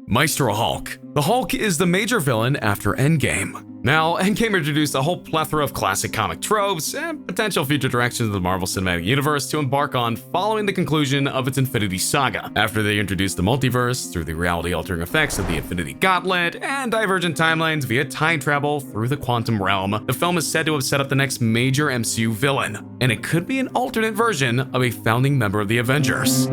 Maestro Hulk. The Hulk is the major villain after Endgame. Now, Endgame introduced a whole plethora of classic comic tropes and potential future directions of the Marvel Cinematic Universe to embark on following the conclusion of its Infinity Saga. After they introduced the multiverse through the reality-altering effects of the Infinity Gauntlet and divergent timelines via time travel through the quantum realm, the film is said to have set up the next major MCU villain, and it could be an alternate version of a founding member of the Avengers.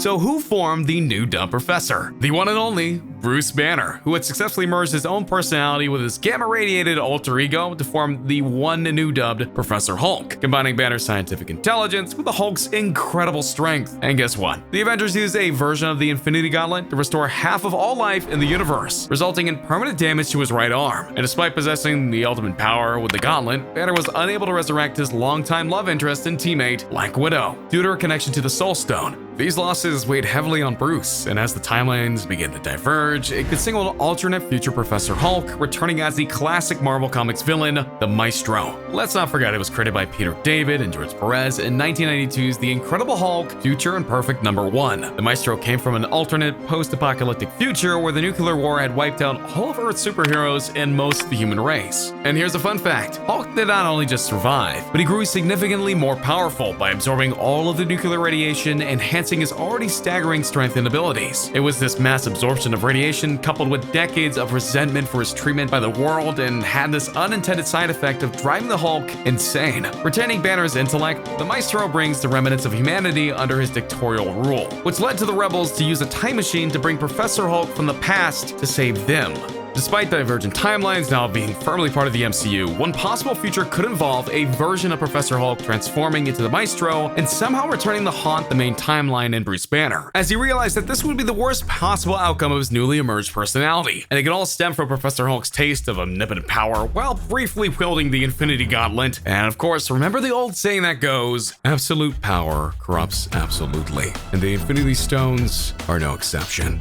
So who formed the new dumb professor? The one and only Bruce Banner, who had successfully merged his own personality with his gamma-radiated alter ego to form the one new dubbed Professor Hulk, combining Banner's scientific intelligence with the Hulk's incredible strength. And guess what? The Avengers used a version of the Infinity Gauntlet to restore half of all life in the universe, resulting in permanent damage to his right arm. And despite possessing the ultimate power with the Gauntlet, Banner was unable to resurrect his longtime love interest and teammate, Black Widow, due to her connection to the Soul Stone. These losses weighed heavily on Bruce, and as the timelines began to diverge, it could signal an alternate future Professor Hulk, returning as the classic Marvel Comics villain, the Maestro. Let's not forget it was created by Peter David and George Perez in 1992's The Incredible Hulk, Future and Perfect #1. The Maestro came from an alternate, post-apocalyptic future where the nuclear war had wiped out all of Earth's superheroes and most of the human race. And here's a fun fact. Hulk did not only just survive, but he grew significantly more powerful by absorbing all of the nuclear radiation, enhancing his already staggering strength and abilities. It was this mass absorption of radiation coupled with decades of resentment for his treatment by the world and had this unintended side effect of driving the Hulk insane. Retaining Banner's intellect, the Maestro brings the remnants of humanity under his dictatorial rule, which led to the rebels to use a time machine to bring Professor Hulk from the past to save them. Despite divergent timelines now being firmly part of the MCU, one possible future could involve a version of Professor Hulk transforming into the Maestro and somehow returning to haunt the main timeline in Bruce Banner, as he realized that this would be the worst possible outcome of his newly emerged personality. And it could all stem from Professor Hulk's taste of omnipotent power while briefly wielding the Infinity Gauntlet. And of course, remember the old saying that goes, absolute power corrupts absolutely. And the Infinity Stones are no exception.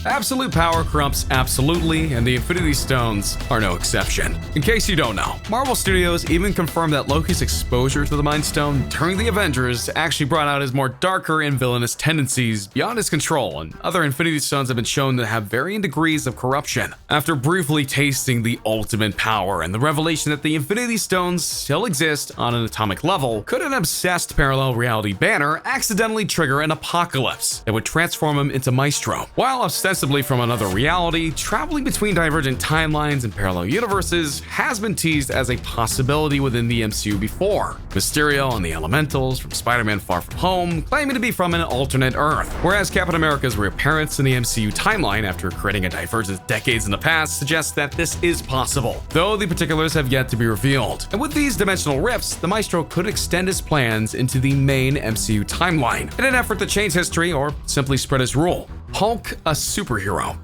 Absolute power corrupts absolutely, and the Infinity Stones are no exception. In case you don't know, Marvel Studios even confirmed that Loki's exposure to the Mind Stone during the Avengers actually brought out his more darker and villainous tendencies beyond his control, and other Infinity Stones have been shown to have varying degrees of corruption. After briefly tasting the ultimate power and the revelation that the Infinity Stones still exist on an atomic level, could an obsessed parallel reality Banner accidentally trigger an apocalypse that would transform him into Maestro? While ostensibly from another reality, traveling between divergent timelines and parallel universes has been teased as a possibility within the MCU before. Mysterio and the Elementals from Spider-Man Far From Home claiming to be from an alternate Earth, whereas Captain America's reappearance in the MCU timeline after creating a divergence decades in the past suggests that this is possible, though the particulars have yet to be revealed. And with these dimensional rifts, the Maestro could extend his plans into the main MCU timeline in an effort to change history or simply spread his rule. Hulk, a superhero.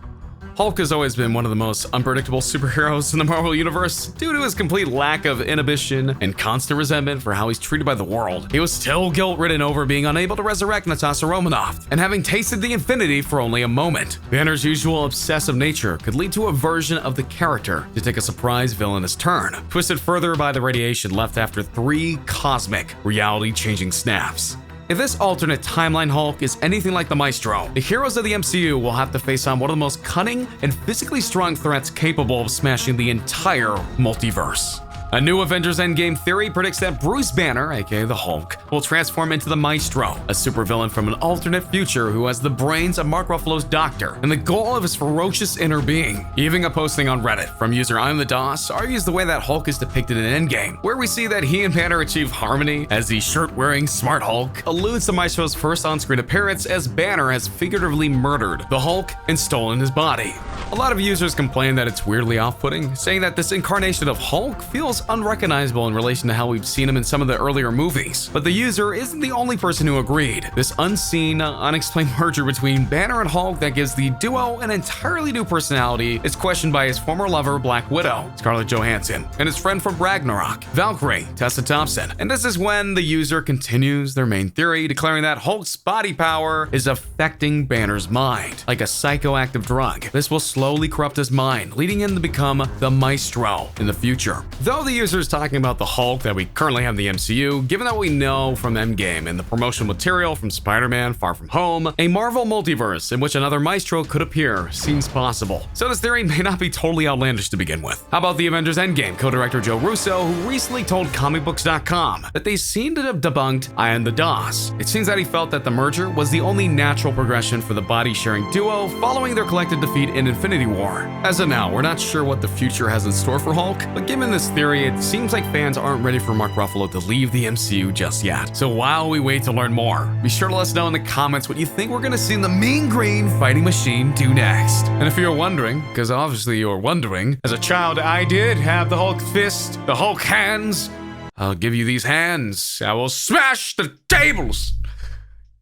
Hulk has always been one of the most unpredictable superheroes in the Marvel Universe due to his complete lack of inhibition and constant resentment for how he's treated by the world. He was still guilt-ridden over being unable to resurrect Natasha Romanoff and having tasted the Infinity for only a moment. Banner's usual obsessive nature could lead to a version of the character to take a surprise villainous turn, twisted further by the radiation left after 3 cosmic, reality-changing snaps. If this alternate timeline Hulk is anything like the Maestro, the heroes of the MCU will have to face on one of the most cunning and physically strong threats capable of smashing the entire multiverse. A new Avengers Endgame theory predicts that Bruce Banner, aka the Hulk, will transform into the Maestro, a supervillain from an alternate future who has the brains of Mark Ruffalo's Doctor and the goal of his ferocious inner being. Even a posting on Reddit from user I'm the DOS argues the way that Hulk is depicted in Endgame, where we see that he and Banner achieve harmony as the shirt-wearing smart Hulk alludes to Maestro's first on-screen appearance as Banner has figuratively murdered the Hulk and stolen his body. A lot of users complain that it's weirdly off-putting, saying that this incarnation of Hulk feels unrecognizable in relation to how we've seen him in some of the earlier movies. But the user isn't the only person who agreed. This unseen, unexplained merger between Banner and Hulk that gives the duo an entirely new personality is questioned by his former lover, Black Widow, Scarlett Johansson, and his friend from Ragnarok, Valkyrie, Tessa Thompson. And this is when the user continues their main theory, declaring that Hulk's body power is affecting Banner's mind, like a psychoactive drug. This will slowly corrupt his mind, leading him to become the Maestro in the future. Though the user is talking about the Hulk that we currently have in the MCU, given that we know from Endgame and the promotional material from Spider-Man Far From Home, a Marvel multiverse in which another Maestro could appear seems possible. So this theory may not be totally outlandish to begin with. How about the Avengers Endgame co-director Joe Russo, who recently told comicbooks.com that they seem to have debunked Ian the DOS. It seems that he felt that the merger was the only natural progression for the body-sharing duo following their collective defeat in Infinity War. As of now, we're not sure what the future has in store for Hulk, but given this theory, it seems like fans aren't ready for Mark Ruffalo to leave the MCU just yet. So while we wait to learn more, be sure to let us know in the comments what you think we're gonna see the Mean Green Fighting Machine do next. And if you're wondering, because obviously you're wondering, as a child I did have the Hulk fist, the Hulk hands. I'll give you these hands. I will smash the tables.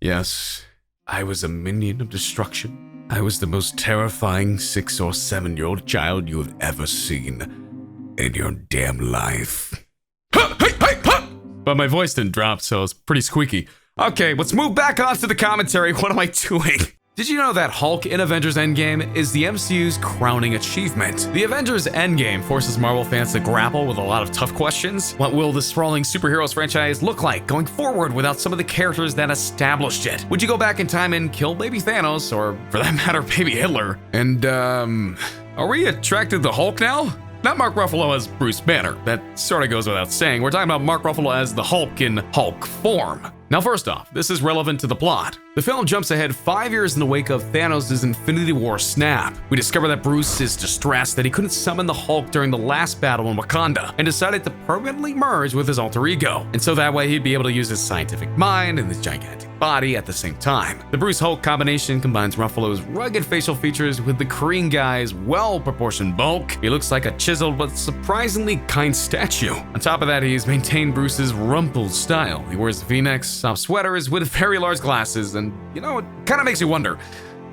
Yes, I was a minion of destruction. I was the most terrifying 6 or 7-year-old child you have ever seen in your damn life. But my voice didn't drop, so it's pretty squeaky. Okay, let's move back on to the commentary. What am I doing? Did you know that Hulk in Avengers Endgame is the MCU's crowning achievement? The Avengers Endgame forces Marvel fans to grapple with a lot of tough questions. What will the sprawling superheroes franchise look like going forward without some of the characters that established it? Would you go back in time and kill baby Thanos, or for that matter, baby Hitler? And, are we attracted to Hulk now? Not Mark Ruffalo as Bruce Banner. That sort of goes without saying. We're talking about Mark Ruffalo as the Hulk in Hulk form. Now, first off, this is relevant to the plot. The film jumps ahead 5 years in the wake of Thanos' Infinity War snap. We discover that Bruce is distressed that he couldn't summon the Hulk during the last battle in Wakanda and decided to permanently merge with his alter ego. And so that way he'd be able to use his scientific mind and his gigantic body at the same time. The Bruce Hulk combination combines Ruffalo's rugged facial features with the Korean guy's well-proportioned bulk. He looks like a chiseled but surprisingly kind statue. On top of that, he's maintained Bruce's rumpled style. He wears V-necks, soft sweaters with very large glasses, and you know, it kind of makes you wonder,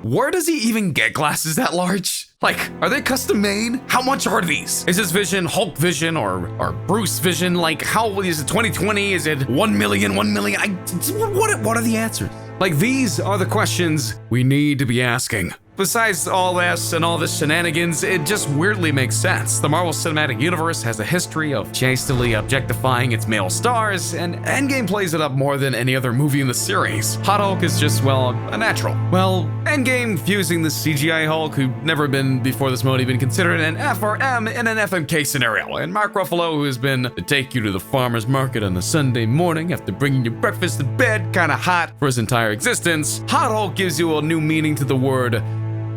where does he even get glasses that large? Like, are they custom made? How much are these? Is his vision Hulk vision or Bruce vision? Like, how is it 2020? Is it 1 million, 1 million? What are the answers? Like, these are the questions we need to be asking. Besides all this and all the shenanigans, it just weirdly makes sense. The Marvel Cinematic Universe has a history of chastely objectifying its male stars, and Endgame plays it up more than any other movie in the series. Hot Hulk is just, well, a natural. Well, Endgame fusing the CGI Hulk, who'd never been before this mode even considered an FRM in an FMK scenario, and Mark Ruffalo, who has been to take you to the farmer's market on a Sunday morning after bringing your breakfast to bed kinda hot for his entire existence. Hot Hulk gives you a new meaning to the word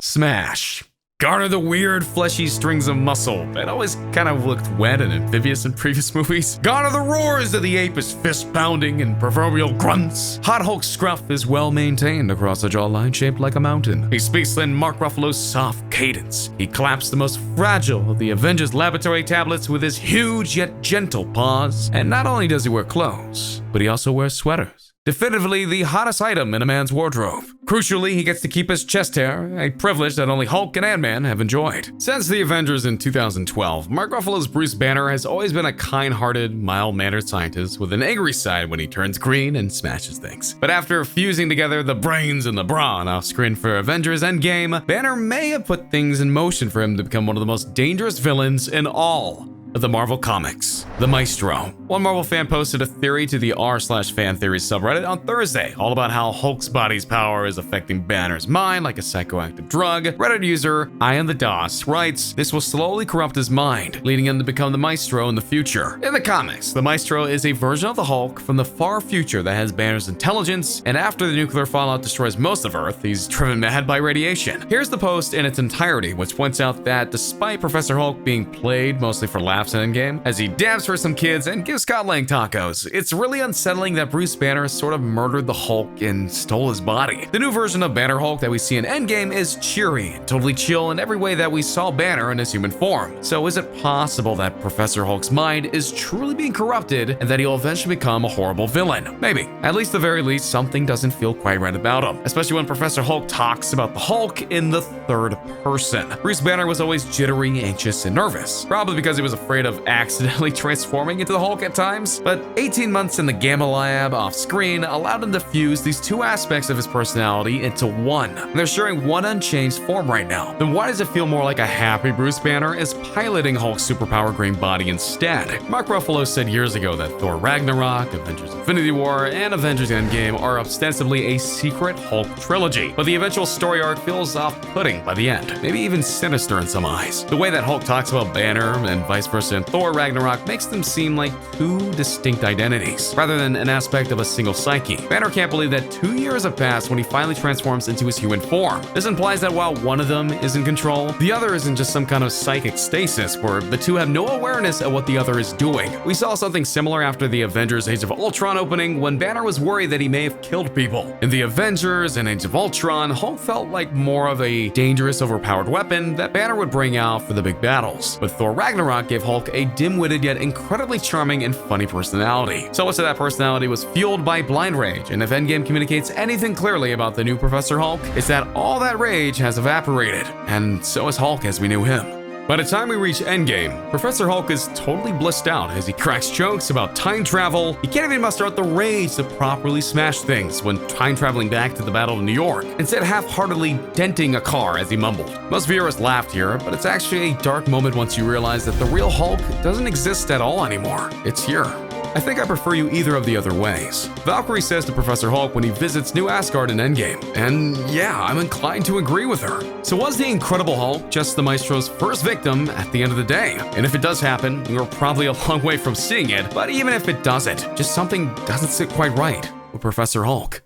smash. Garner the weird fleshy strings of muscle that always kind of looked wet and amphibious in previous movies. Garner the roars of the ape is fist pounding and proverbial grunts. Hot Hulk's scruff is well maintained across a jawline shaped like a mountain. He speaks in Mark Ruffalo's soft cadence. He claps the most fragile of the Avengers laboratory tablets with his huge yet gentle paws. And not only does he wear clothes, but he also wears sweaters. Definitively the hottest item in a man's wardrobe. Crucially, he gets to keep his chest hair, a privilege that only Hulk and Ant-Man have enjoyed. Since the Avengers in 2012, Mark Ruffalo's Bruce Banner has always been a kind-hearted, mild-mannered scientist with an angry side when he turns green and smashes things. But after fusing together the brains and the brawn off-screen for Avengers Endgame, Banner may have put things in motion for him to become one of the most dangerous villains in all of the Marvel Comics, the Maestro. One Marvel fan posted a theory to the r/fan theories subreddit on Thursday, all about how Hulk's body's power is affecting Banner's mind like a psychoactive drug. Reddit user Ian the DOS writes, this will slowly corrupt his mind, leading him to become the Maestro in the future. In the comics, the Maestro is a version of the Hulk from the far future that has Banner's intelligence, and after the nuclear fallout destroys most of Earth, he's driven mad by radiation. Here's the post in its entirety, which points out that despite Professor Hulk being played mostly for laughs in Endgame, as he dabs for some kids and gives Scott Lang tacos, it's really unsettling that Bruce Banner sort of murdered the Hulk and stole his body. The new version of Banner Hulk that we see in Endgame is cheery and totally chill in every way that we saw Banner in his human form. So is it possible that Professor Hulk's mind is truly being corrupted and that he'll eventually become a horrible villain? Maybe. At least the very least, something doesn't feel quite right about him, especially when Professor Hulk talks about the Hulk in the third person. Bruce Banner was always jittery, anxious, and nervous, probably because he was afraid afraid of accidentally transforming into the Hulk at times, but 18 months in the Gamma Lab off screen allowed him to fuse these two aspects of his personality into one. And they're sharing one unchanged form right now. Then why does it feel more like a happy Bruce Banner is piloting Hulk's superpower green body instead? Mark Ruffalo said years ago that Thor Ragnarok, Avengers Infinity War, and Avengers Endgame are ostensibly a secret Hulk trilogy, but the eventual story arc feels off-putting by the end, maybe even sinister in some eyes. The way that Hulk talks about Banner and vice versa in Thor Ragnarok makes them seem like two distinct identities, rather than an aspect of a single psyche. Banner can't believe that 2 years have passed when he finally transforms into his human form. This implies that while one of them is in control, the other isn't just some kind of psychic stasis where the two have no awareness of what the other is doing. We saw something similar after the Avengers Age of Ultron opening when Banner was worried that he may have killed people. In the Avengers and Age of Ultron, Hulk felt like more of a dangerous, overpowered weapon that Banner would bring out for the big battles. But Thor Ragnarok gave Hulk a dim-witted yet incredibly charming and funny personality. So much of that personality was fueled by blind rage, and if Endgame communicates anything clearly about the new Professor Hulk, it's that all that rage has evaporated, and so is Hulk as we knew him. By the time we reach Endgame, Professor Hulk is totally blissed out as he cracks jokes about time travel. He can't even muster up the rage to properly smash things when time traveling back to the Battle of New York, instead half-heartedly denting a car as he mumbled. Most viewers laughed here, but it's actually a dark moment once you realize that the real Hulk doesn't exist at all anymore. It's here. I think I prefer you either of the other ways. Valkyrie says to Professor Hulk when he visits New Asgard in Endgame, and yeah, I'm inclined to agree with her. So was the Incredible Hulk just the Maestro's first victim at the end of the day? And if it does happen, we're probably a long way from seeing it, but even if it doesn't, just something doesn't sit quite right with Professor Hulk.